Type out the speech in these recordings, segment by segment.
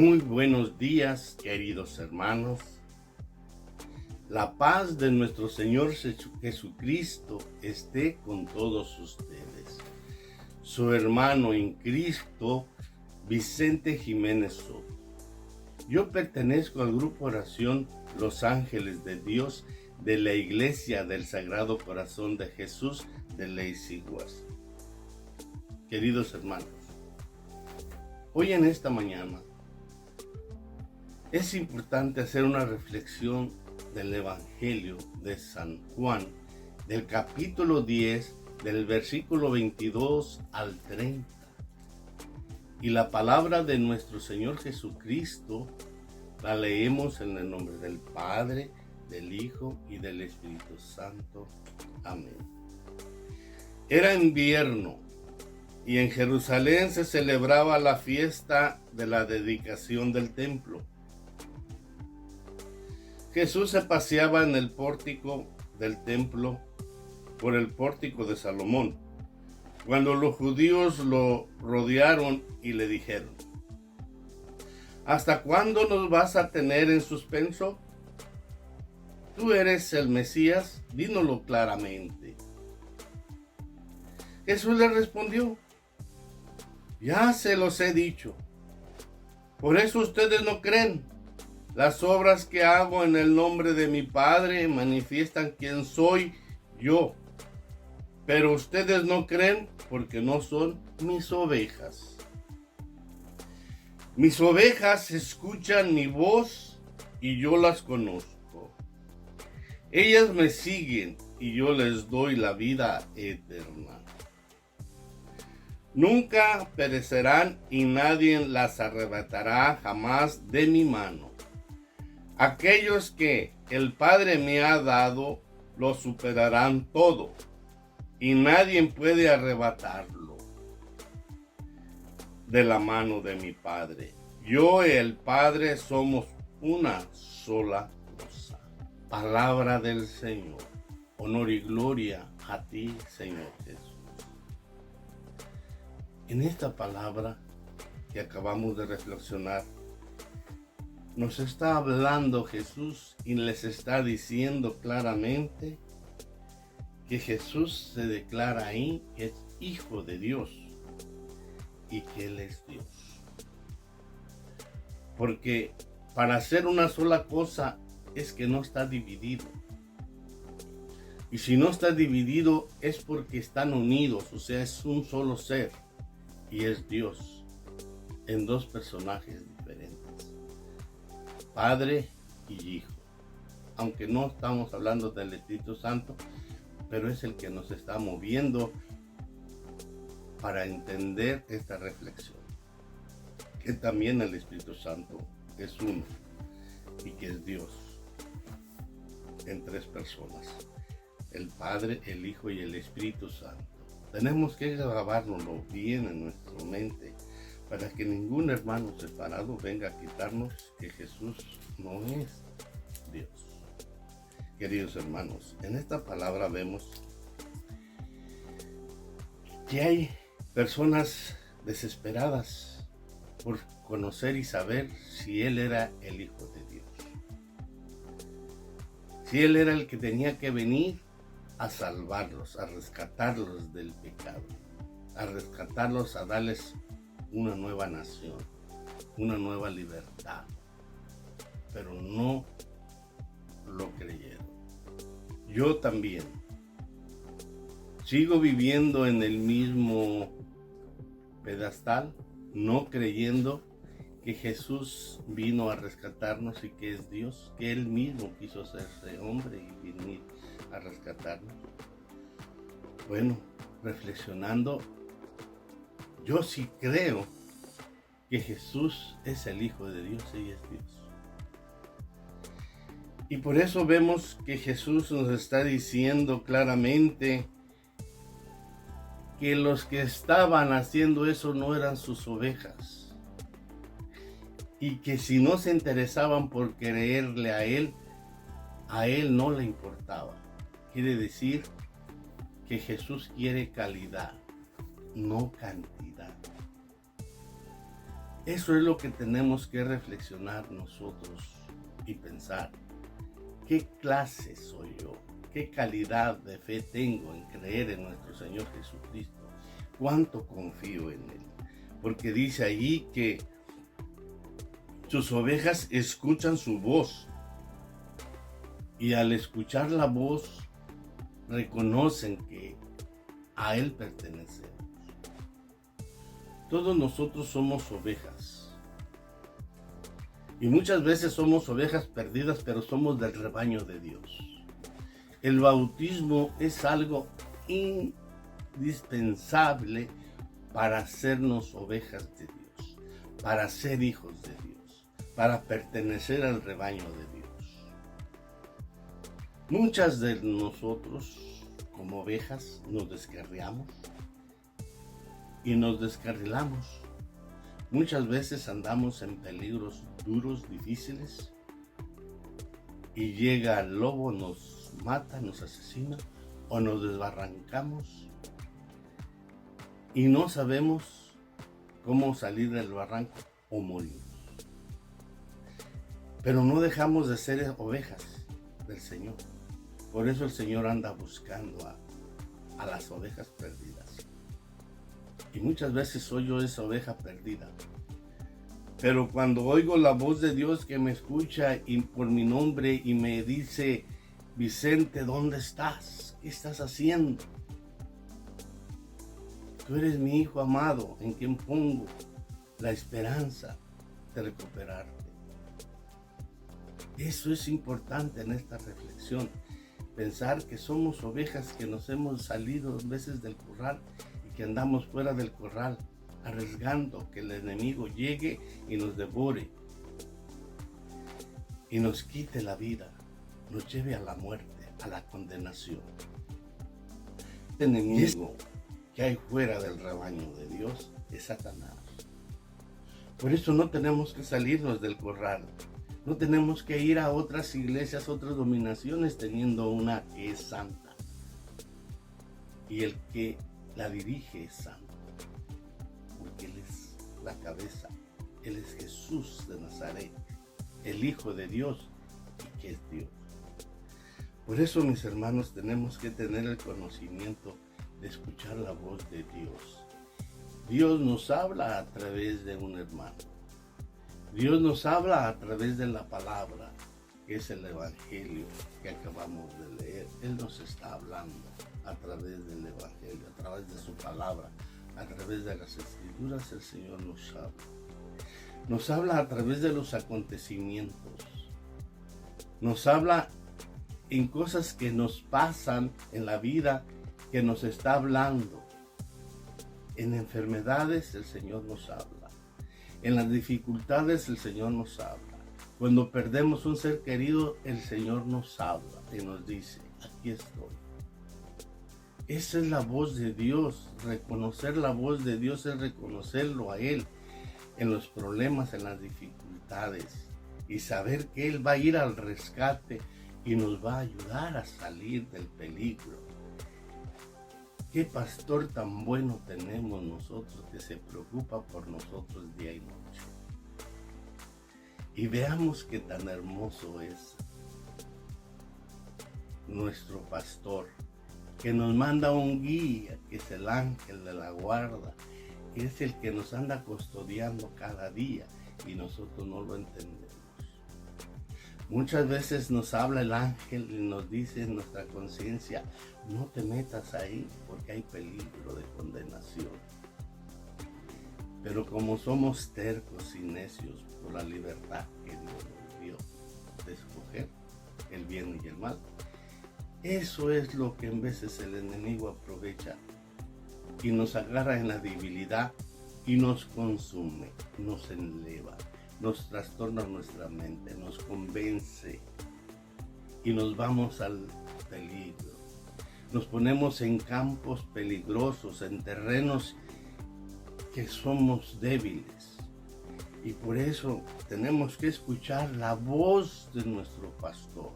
Muy buenos días, queridos hermanos. La paz de nuestro Señor Jesucristo esté con todos ustedes. Su hermano en Cristo, Vicente Jiménez Soto. Yo pertenezco al grupo Oración Los Ángeles de Dios de la Iglesia del Sagrado Corazón de Jesús de Leisiguas. Queridos hermanos, hoy en esta mañana es importante hacer una reflexión del Evangelio de San Juan, del capítulo 10, del versículo 22 al 30. Y la palabra de nuestro Señor Jesucristo la leemos en el nombre del Padre, del Hijo y del Espíritu Santo. Amén. Era invierno y en Jerusalén se celebraba la fiesta de la dedicación del templo. Jesús se paseaba en el pórtico del templo, por el pórtico de Salomón, cuando los judíos lo rodearon y le dijeron: ¿hasta cuándo nos vas a tener en suspenso? ¿Tú eres el Mesías? Dínoslo claramente. Jesús le respondió: ya se los he dicho, por eso ustedes no creen. Las obras que hago en el nombre de mi Padre manifiestan quién soy yo, pero ustedes no creen porque no son mis ovejas. Mis ovejas escuchan mi voz y yo las conozco. Ellas me siguen y yo les doy la vida eterna. Nunca perecerán y nadie las arrebatará jamás de mi mano. Aquellos que el Padre me ha dado, lo superarán todo, y nadie puede arrebatarlo de la mano de mi Padre. Yo y el Padre somos una sola cosa. Palabra del Señor. Honor y gloria a ti, Señor Jesús. En esta palabra que acabamos de reflexionar, nos está hablando Jesús y les está diciendo claramente que Jesús se declara ahí que es Hijo de Dios y que Él es Dios. Porque para hacer una sola cosa es que no está dividido. Y si no está dividido es porque están unidos, o sea, es un solo ser y es Dios en dos personajes diferentes. Padre y Hijo, aunque no estamos hablando del Espíritu Santo, pero es el que nos está moviendo para entender esta reflexión, que también el Espíritu Santo es uno y que es Dios en tres personas, el Padre, el Hijo y el Espíritu Santo. Tenemos que grabárnoslo bien en nuestra mente, para que ningún hermano separado venga a quitarnos que Jesús no es Dios. Queridos hermanos, en esta palabra vemos que hay personas desesperadas por conocer y saber si Él era el Hijo de Dios. Si Él era el que tenía que venir a salvarlos, a rescatarlos del pecado, a rescatarlos, a darles una nueva nación, una nueva libertad, pero no lo creyeron. Yo también sigo viviendo en el mismo pedestal, no creyendo que Jesús vino a rescatarnos y que es Dios, que Él mismo quiso hacerse hombre y venir a rescatarnos. Bueno, reflexionando, yo sí creo que Jesús es el Hijo de Dios y es Dios. Y por eso vemos que Jesús nos está diciendo claramente que los que estaban haciendo eso no eran sus ovejas. Y que si no se interesaban por creerle a Él no le importaba. Quiere decir que Jesús quiere calidad, no cantidad. Eso es lo que tenemos que reflexionar nosotros y pensar. ¿Qué clase soy yo? ¿Qué calidad de fe tengo en creer en nuestro Señor Jesucristo? ¿Cuánto confío en Él? Porque dice allí que sus ovejas escuchan su voz y al escuchar la voz reconocen que a Él pertenecemos. Todos nosotros somos ovejas y muchas veces somos ovejas perdidas, pero somos del rebaño de Dios. El bautismo es algo indispensable para hacernos ovejas de Dios, para ser hijos de Dios, para pertenecer al rebaño de Dios. Muchas de nosotros, como ovejas, nos descarriamos y nos descarrilamos. Muchas veces andamos en peligros duros, difíciles, y llega el lobo, nos mata, nos asesina, o nos desbarrancamos y no sabemos cómo salir del barranco o morir. Pero no dejamos de ser ovejas del Señor. Por eso el Señor anda buscando a las ovejas perdidas. Y muchas veces soy yo esa oveja perdida. Pero cuando oigo la voz de Dios que me escucha y por mi nombre y me dice: Vicente, ¿dónde estás? ¿Qué estás haciendo? Tú eres mi hijo amado, en quien pongo la esperanza de recuperarte. Eso es importante en esta reflexión. Pensar que somos ovejas que nos hemos salido veces del corral y que andamos fuera del corral, arriesgando que el enemigo llegue y nos devore y nos quite la vida, nos lleve a la muerte, a la condenación. El enemigo que hay fuera del rebaño de Dios es Satanás. Por eso no tenemos que salirnos del corral. No tenemos que ir a otras iglesias, otras dominaciones, teniendo una que es santa. Y el que la dirige es santo. Porque Él es la cabeza. Él es Jesús de Nazaret, el Hijo de Dios y que es Dios. Por eso, mis hermanos, tenemos que tener el conocimiento de escuchar la voz de Dios. Dios nos habla a través de un hermano. Dios nos habla a través de la palabra, que es el Evangelio que acabamos de leer. Él nos está hablando a través del Evangelio, a través de su palabra, a través de las Escrituras. El Señor nos habla. Nos habla a través de los acontecimientos. Nos habla en cosas que nos pasan en la vida, que nos está hablando. En enfermedades el Señor nos habla. En las dificultades el Señor nos habla. Cuando perdemos un ser querido, el Señor nos habla y nos dice: aquí estoy. Esa es la voz de Dios. Reconocer la voz de Dios es reconocerlo a Él en los problemas, en las dificultades, y saber que Él va a ir al rescate y nos va a ayudar a salir del peligro. Qué pastor tan bueno tenemos nosotros, que se preocupa por nosotros día y noche. Y veamos qué tan hermoso es nuestro pastor, que nos manda un guía, que es el ángel de la guarda, que es el que nos anda custodiando cada día y nosotros no lo entendemos. Muchas veces nos habla el ángel y nos dice en nuestra conciencia: no te metas ahí porque hay peligro de condenación. Pero como somos tercos y necios por la libertad que Dios nos dio de escoger el bien y el mal, eso es lo que en veces el enemigo aprovecha y nos agarra en la debilidad y nos consume, nos enleva, nos trastorna nuestra mente, nos convence y nos vamos al peligro. Nos ponemos en campos peligrosos, en terrenos que somos débiles. Y por eso tenemos que escuchar la voz de nuestro pastor,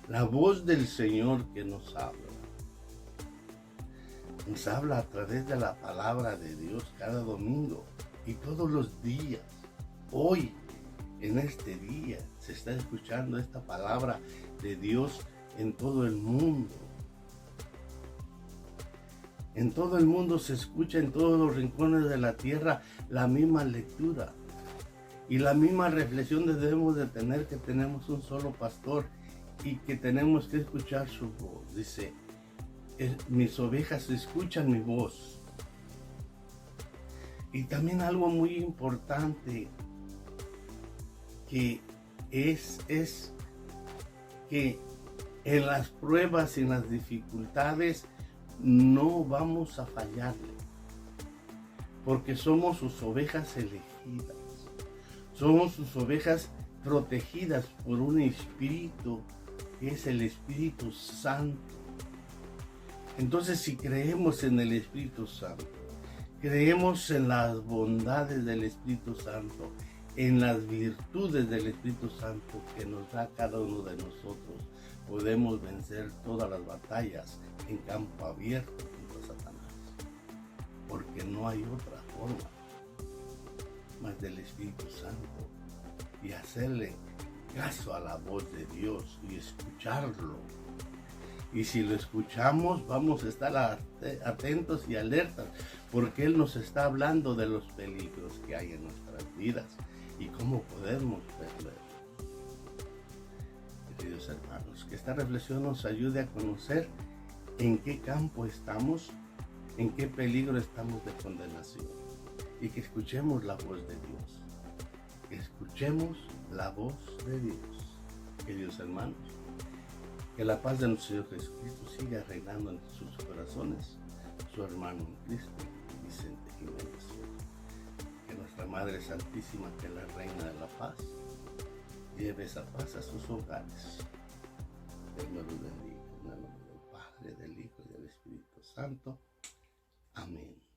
la voz del Señor que nos habla. Nos habla a través de la palabra de Dios cada domingo y todos los días. hoy, en este día, se está escuchando esta palabra de Dios en todo el mundo. En todo el mundo se escucha, en todos los rincones de la tierra, la misma lectura y la misma reflexión debemos de tener, que tenemos un solo pastor y que tenemos que escuchar su voz. Dice, mis ovejas escuchan mi voz. Y también algo muy importante que es que en las pruebas y en las dificultades no vamos a fallarle, porque somos sus ovejas elegidas, somos sus ovejas protegidas por un espíritu que es el Espíritu Santo. Entonces, si creemos en el Espíritu Santo, creemos en las bondades del Espíritu Santo, en las virtudes del Espíritu Santo que nos da cada uno de nosotros, podemos vencer todas las batallas en campo abierto contra Satanás, porque no hay otra forma más del Espíritu Santo y hacerle caso a la voz de Dios y escucharlo. Y si lo escuchamos, vamos a estar atentos y alertas, porque Él nos está hablando de los peligros que hay en nuestras vidas y cómo podemos verlos. Queridos hermanos, que esta reflexión nos ayude a conocer en qué campo estamos, en qué peligro estamos de condenación, y que escuchemos la voz de Dios. Que escuchemos la voz de Dios. Queridos hermanos, que la paz de nuestro Señor Jesucristo siga reinando en sus corazones. Su hermano en Cristo, Vicente Jiménez. Que nuestra Madre Santísima, que es la Reina de la Paz, lleve esa paz a sus hogares. Dios me los bendiga. En el nombre del Padre, del Hijo y del Espíritu Santo. Amén.